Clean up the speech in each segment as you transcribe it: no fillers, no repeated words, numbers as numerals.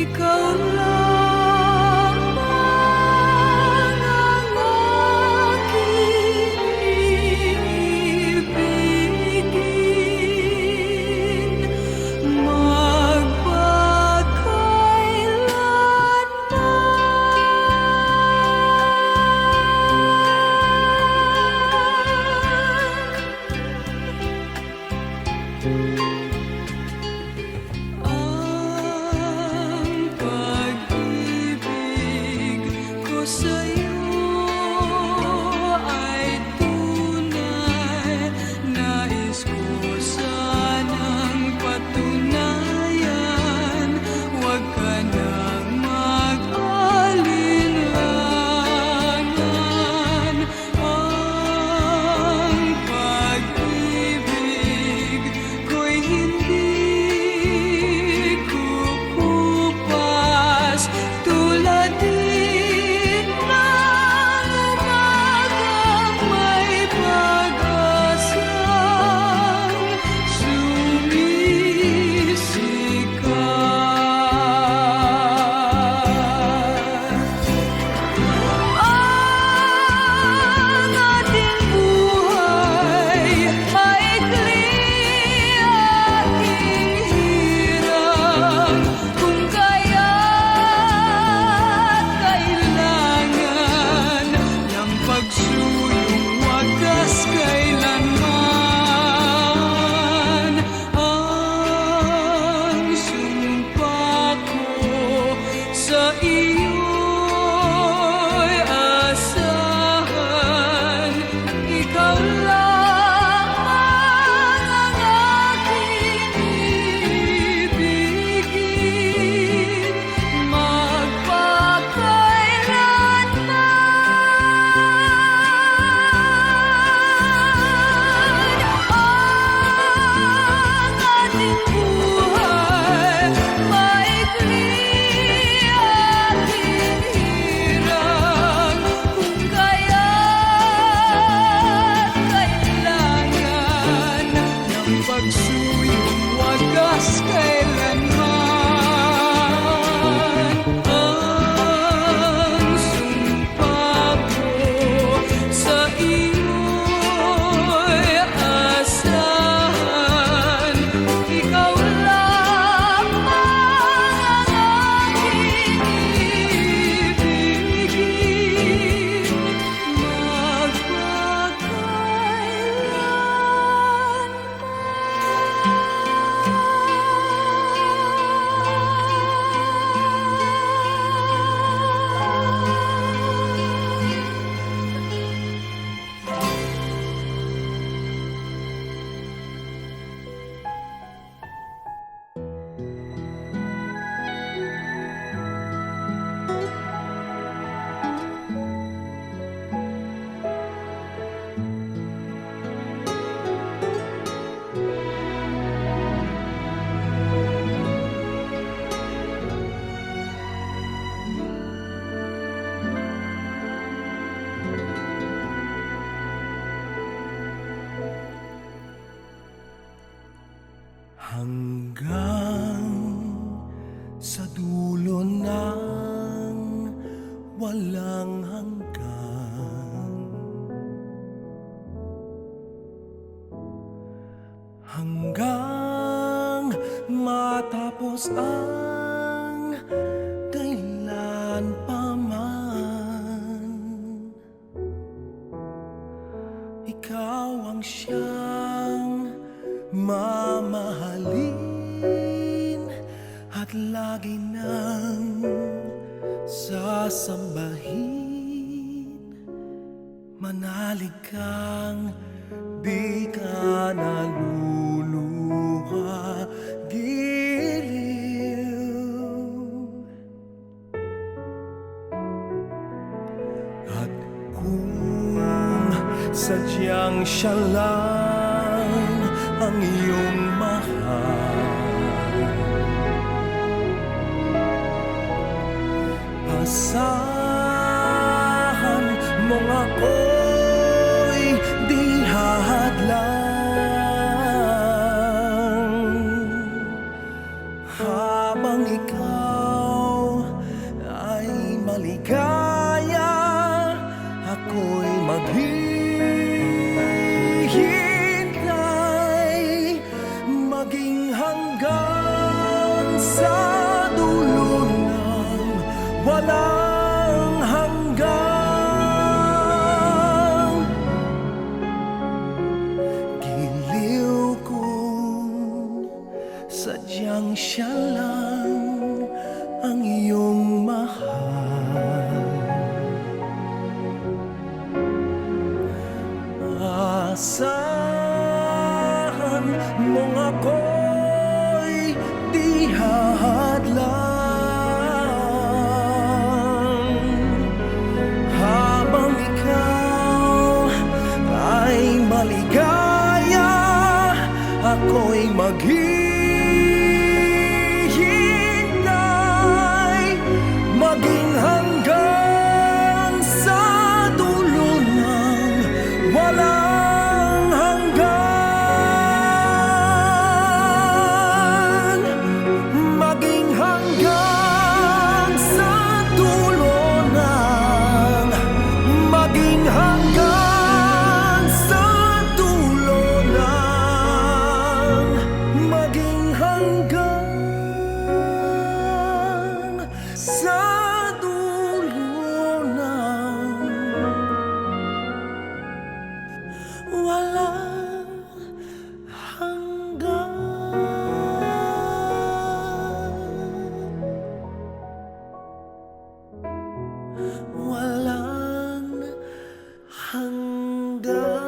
ikaw lamang ang aking ibigin magpakailanman. Ang pag-ibig ko sa'yo ay tunay. Nais ko sanang patunayan, huwag ka nang mag-alinlangan. Ang pag-ibig ko'y hindi kukupas tulad din ng umagang may pag-asang sumisikat. Ang ating buhay maikli, ating hirang, kung kaya't kailangan ng pagsuyong wagas kailanman. Ang sumpa ko sa iyo'y asahan, ikaw lamang ang aking ibigin magpakailanman. Ang ating buhay maikli, ating hirang, kung kaya't kailangan ng pagsuyong wagas kailanman. Ang sumpa ko sa iyo'y asahan, ikaw lamang ang aking ibigin hanggang sa dulo ng walang hanggan, hanggang matapos ang kailan paman. Ikaw ang siyang mamahalin at lagi nang sasambahin. Manalig kang di ka naluluha, giliw. At kung sadyang siya lang ang iyong mahal, asahan mong ako'y di hahadlang habang ikaw sadyang siya lang ang iyong mahal. Asahan mong ako'y di hahadlang habang ikaw ay maligaya, ako'y maghihintay maging hanggang sa dulo ng walang hanggan, maging hanggang sa dulo ng, maging hanggang sa dulo ng, maging hanggang sa dulo ng walang hanggan. Walang hanggan.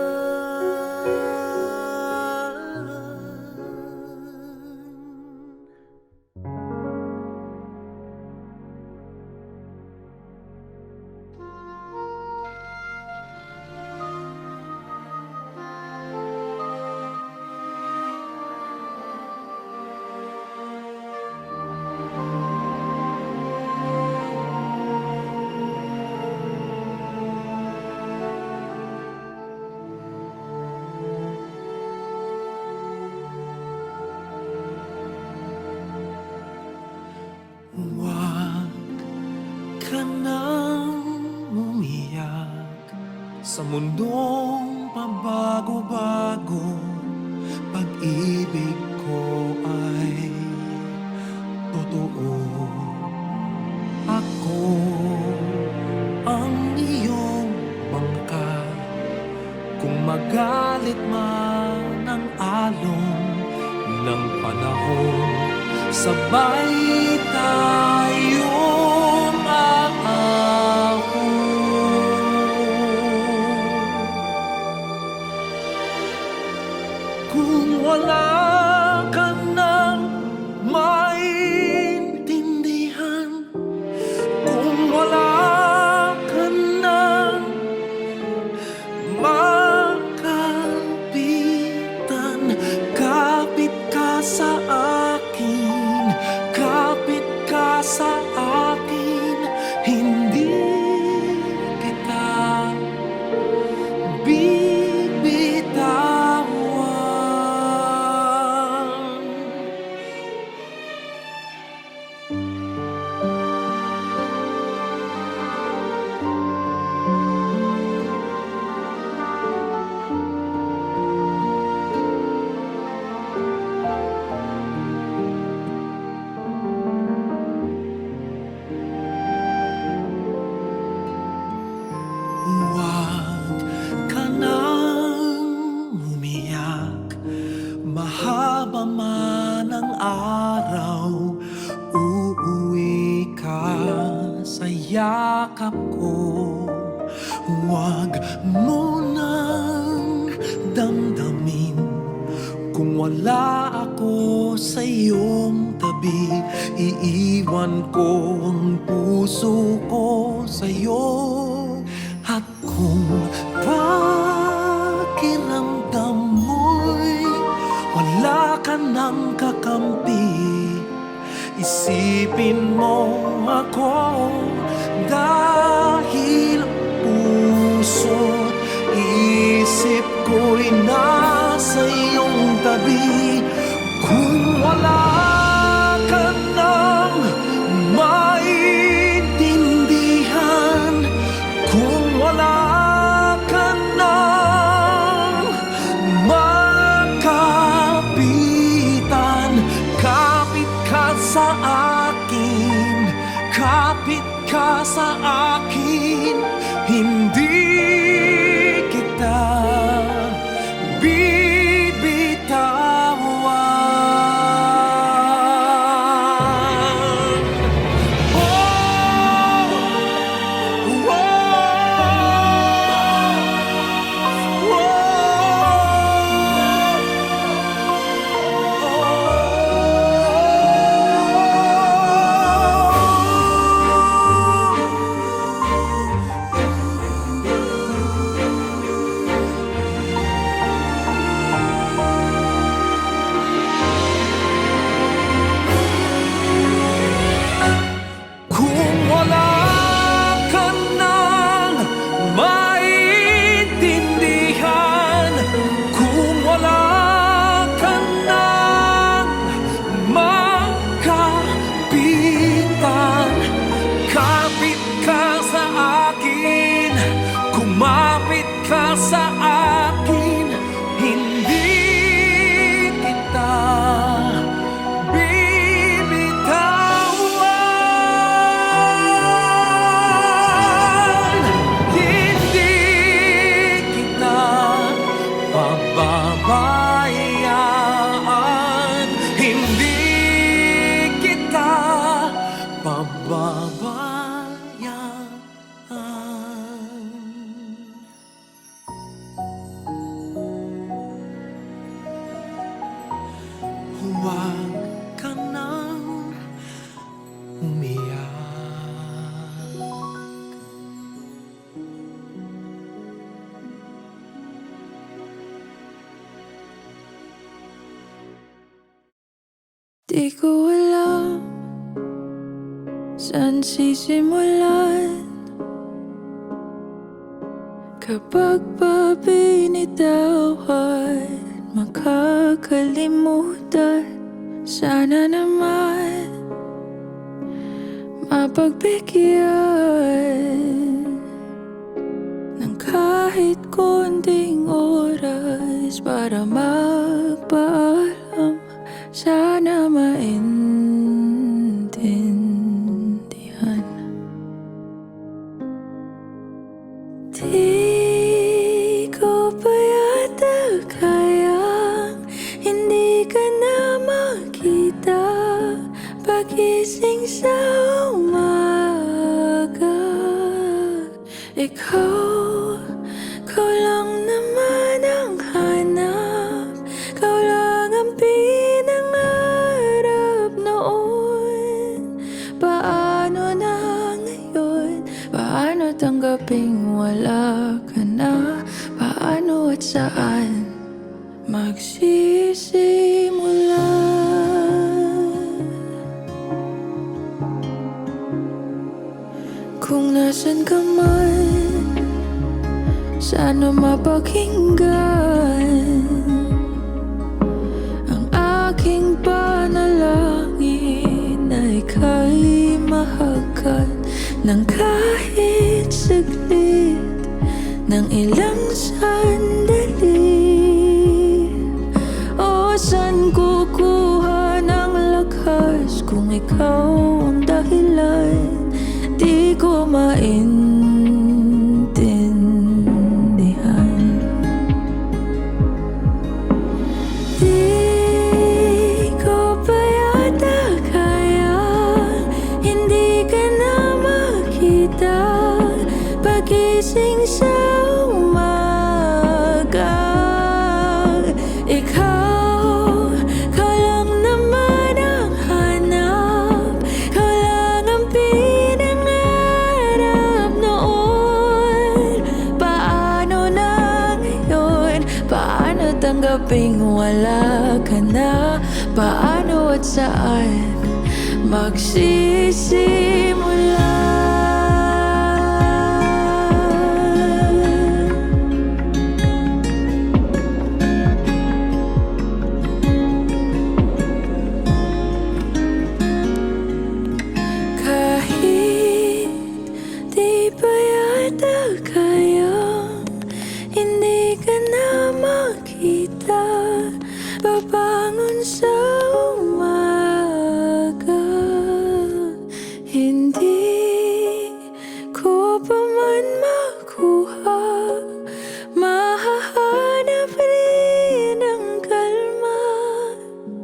Huwag ka nang umiyak sa mundong pabago-bago. Pag-ibig ko ay totoo. Ako ang iyong bangka. Kung magalit man ang alon ng panahon, sabay tayong aahon. Kung wala ka nang maintindihan, kung wala ka nang makapitan, kapit ka sa akin, kapit ka sa akin, hindi kita bibitawan. Huwag ka nang umiyak, mahaba man ang araw, uuwi ka sa yakap ko. Huwag mo nang damdamin kung wala ako sa iyong tabi. Iiwan ko ang puso ko sa iyo. At kung pakiramdam mo'y wala ka nang kakampi, isipin mo ako, dahil puso't isip ko'y nasa iyong tabi. Kung wala ka nang maintindihan, kung wala ka nang makapitan, kapit ka sa akin, kapit ka sa akin, hindi kita bibitawan. pababayaan, hindi kita pababayaan. Huwag ka nang umiyak. Di ko alam saan sisimulan kapag pa binitawan, makakalimutan. Sana naman mapagbigyan ng kahit konting oras para magpaalam. Sana maintindihan. Di ko pa yata kayang hindi ka na makita pagising sa umaga. Ikaw lang naman ang hanap, ikaw lang ang pinangarap noon. Paano na ngayon? Paano tanggaping wala ka na? Paano at saan magsisimula? Kung nasan ka man, sana mapakinggan ang aking panalangin na ika'y mahagkan ng kahit saglit, ng ilang sandali. O saan kukuha ng lakas kung ikaw ang dahilan? Di ko maintindihan. Di ko pa yata kaya hindi ka na makita pagising sa umaga. Ikaw lang naman ang hanap, ikaw lang ang pinangarap noon. Paano na ngayon? Paano tanggaping wala ka na? Paano at saan magsisimula? Babangon sa umaga, hindi ko pa man makuha, mahahanap rin ang kalma.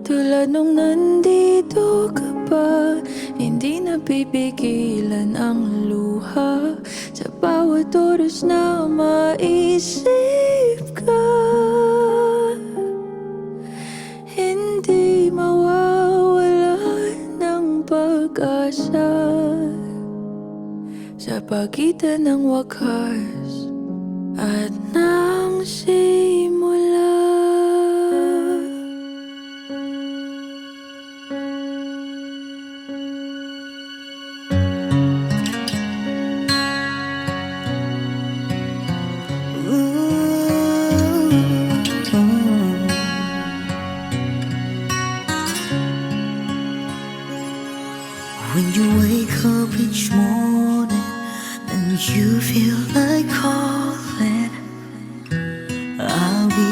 Tulad nung nandito ka pa, hindi napipigilan ang luha sa bawat oras na maisip ka. Hindi mawawala ng pag-asa sa pagitan ng wakas at ng simula. When you wake up each morning and you feel like calling, I'll be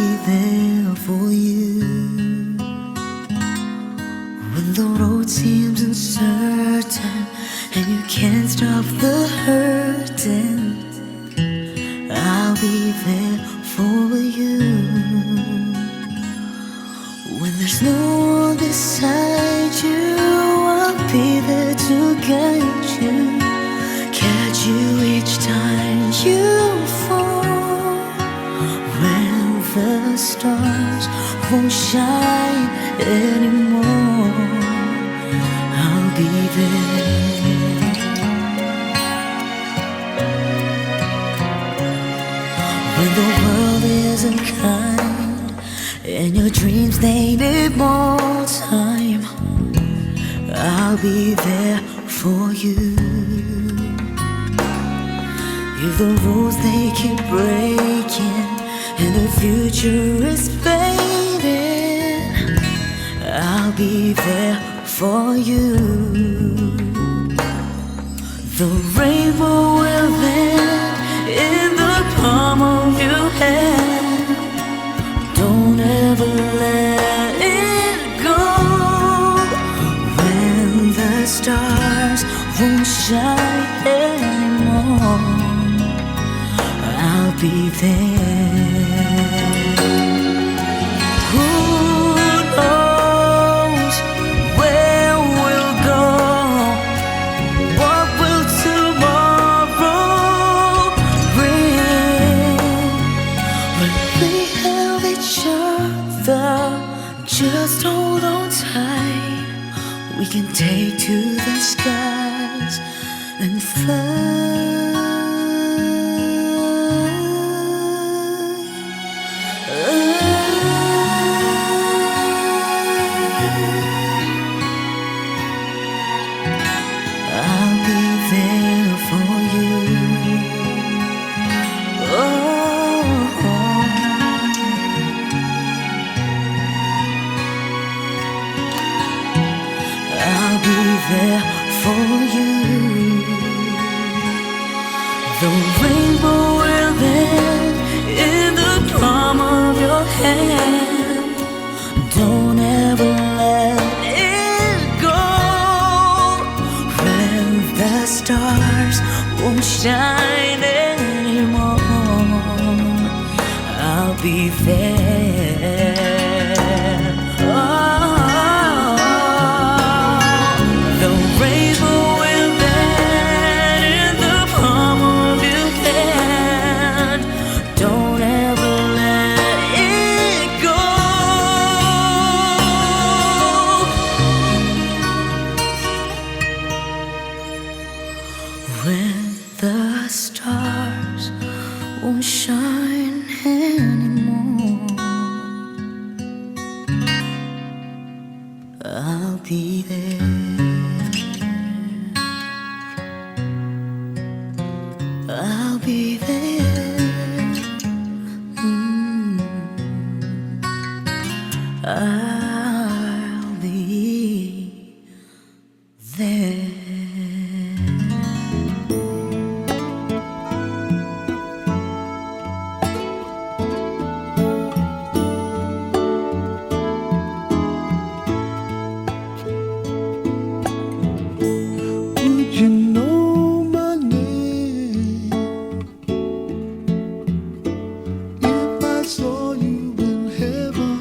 there's no one beside you, I'll be there to guide you, catch you each time you fall. When the stars won't shine anymore, I'll be there. When the world isn't kind and your dreams they need more time, I'll be there for you. If the rules they keep breaking and the future is fading, I'll be there for you. The rainbow will land in the palm of your hand. Don't ever let it go. When the stars won't shine anymore, I'll be there. Who knows where we'll go? What will tomorrow bring? When we have each other, just hold on tight. We can take to the skies and fly. I'll be there for you. Oh, I'll be there for you. The rainbow will land in the palm of your hand. Don't ever let it go. When the stars won't shine anymore, I'll be there. Oh, the rainbow will land in the palm of your hand. Don't ever let it go. When the stars won't shine anymore, I'll be there. I'll be there. I'll be there. Would you know my name if I saw you in heaven?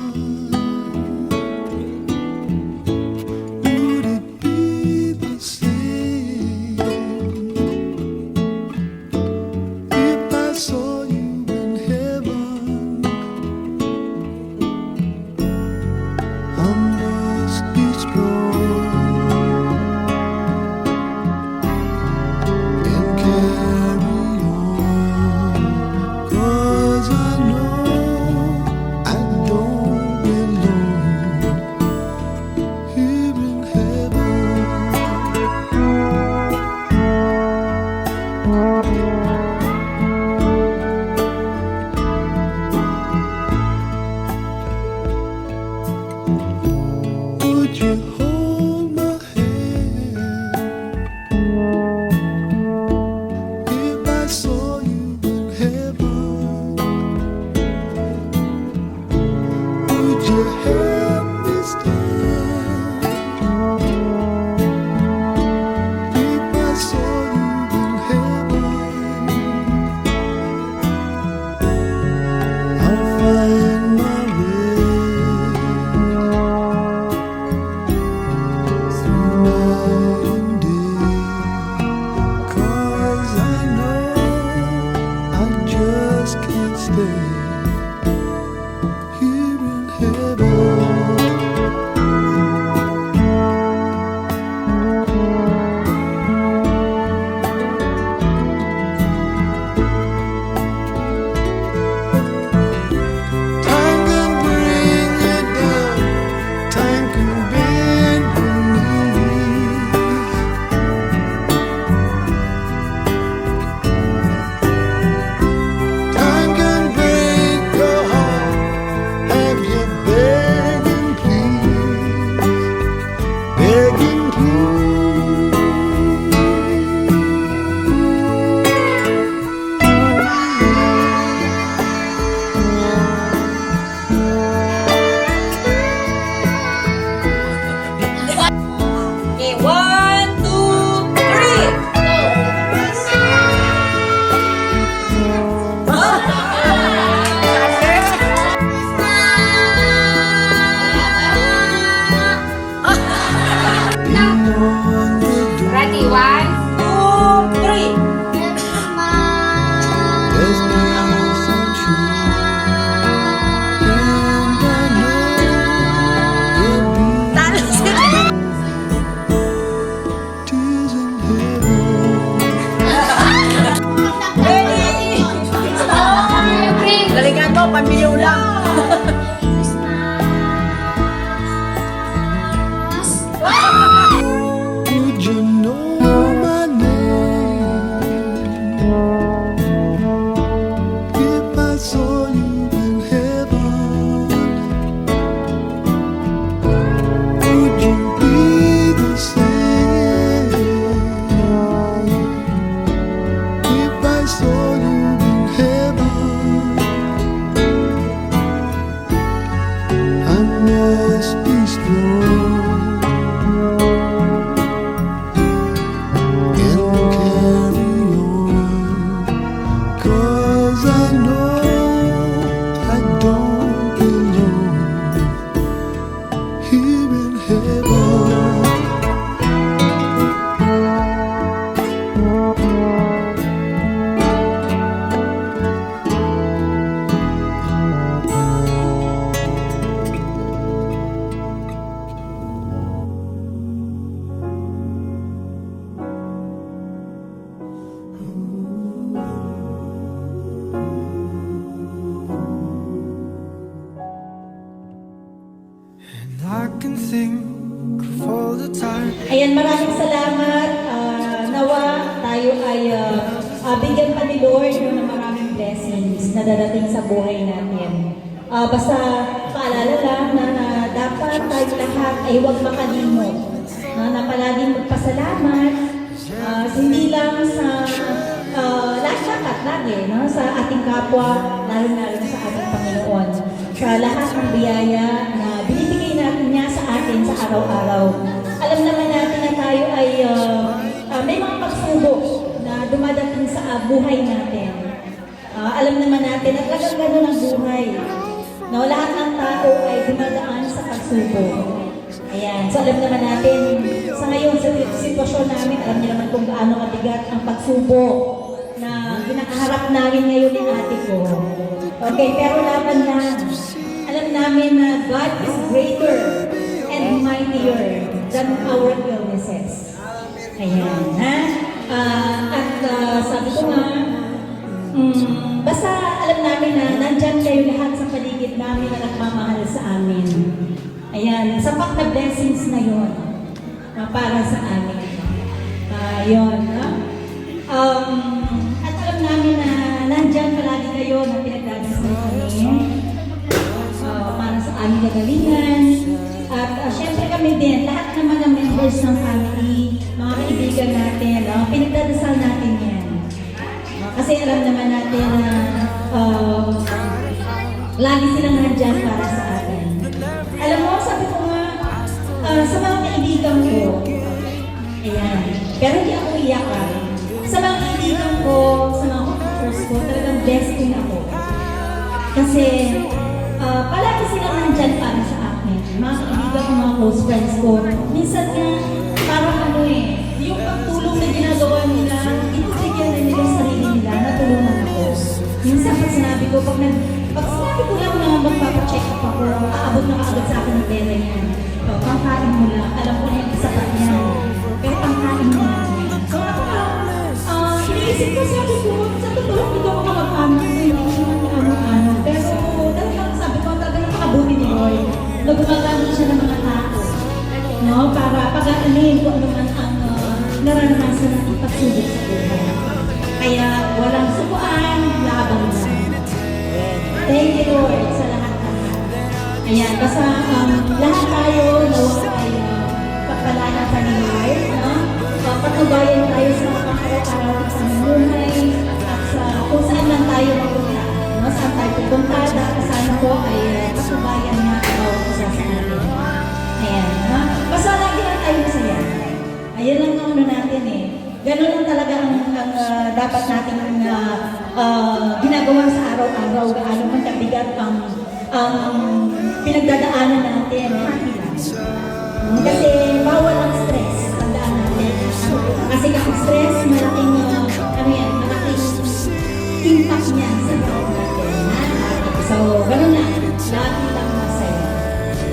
voice be strong and carry on, 'cause I know I don't belong here in heaven. And I can think of all the time. Ayan, maraming salamat. Nawa tayo ay bigyan pa ni Lord ng maraming blessings na dadating sa buhay natin. Basta paalala lang na dapat tayo lahat ay huwag makalimot na palaging magpasalamat, hindi lang sa lahat lagi, no? Sa ating kapwa, lalo sa ating Panginoon. Sa lahat ng biyaya na binibigay natin niya sa atin sa araw-araw. Alam naman natin na tayo ay may mga pagsubok na dumadating sa buhay natin. Alam naman natin at talagang gano'n ang buhay. No, lahat ng tao ay dumadaan sa pagsubok. Ayan. So alam naman natin, sa ngayon, sa sitwasyon namin, alam niyo naman kung gaano kabigat ang pagsubok na kinakaharap namin ngayon ni ate ko. Okay, pero laban lang. Alam namin na God is greater and mightier than our illnesses. Ayan, ha? Sabi ko nga, basta alam namin na nandyan kayo lahat sa paligid namin na nagmamahal sa amin. Ayan, sapat na blessings na yun para sa amin. Yun, ha? At alam namin na nandyan palagi kayo na pinagdadasal kami para sa aming kagalingan. At syempre kami din, lahat naman ng members ng family, mga kaibigan natin, pinagdadasal natin yan. Kasi alam naman natin na lagi silang nandyan para sa atin. Alam mo, sabi ko nga, sa mga kaibigan ko, ayan, pero hindi ako iyak ha. Sa mga kaibigan ko, sa mga coworkers ko, talagang blessed din ako. Kasi palagi silang nandyan para sa akin. Mga kaibigan ko, mga close friends ko, minsan nga, parang yung pagtulong na ginagawa nila, inubigyan na nila sa sarili nila, natulungan ako. Minsan pag sinabi ko, pag sinabi ko lang na magpapacheck up ako, aabot na kaagad sa akin ng pera yan. Pangkain mo lang, alam ko na yung isa pa yan. Pero pangkain mo lang yan. So ako iniisip ko, sabi ko, sa totoo, ito ako mag-ano, hindi ano-ano. Pero talagang sabi ko, talagang makabuti ni Roy. Na gumagamit siya ng mga tao. No? Para pag-aanayin kung ano man ang naranasan ng pagsubok sa buhay. Kaya walang subuan, laban lang. Thank you Lord sa lahat-lahat. Ayan, basta lahat tayo nawa ay pagpalanan pa ni Lord. No? Patubayan tayo sa mga araw-araw sa buhay at sa kung saan lang tayo mapunta. No? Saan tayo pupunta, dahil sana po ay patubayan na bawat isa sa atin. Ayan, ha? Basta lagi lang tayo masaya. Ayun lang ang natin eh. Ganun lang talaga ang dapat natin ginagawa sa araw-araw. Gaano man kabigat ang pinagdadaanan natin. Kasi bawal ang stress. Tandaan natin. Kasi kapag stress, malaking impact niya sa buhay natin. So, ganun lang. Lagi lang masaya.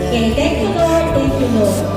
Okay, thank you Lord. Thank you Lord.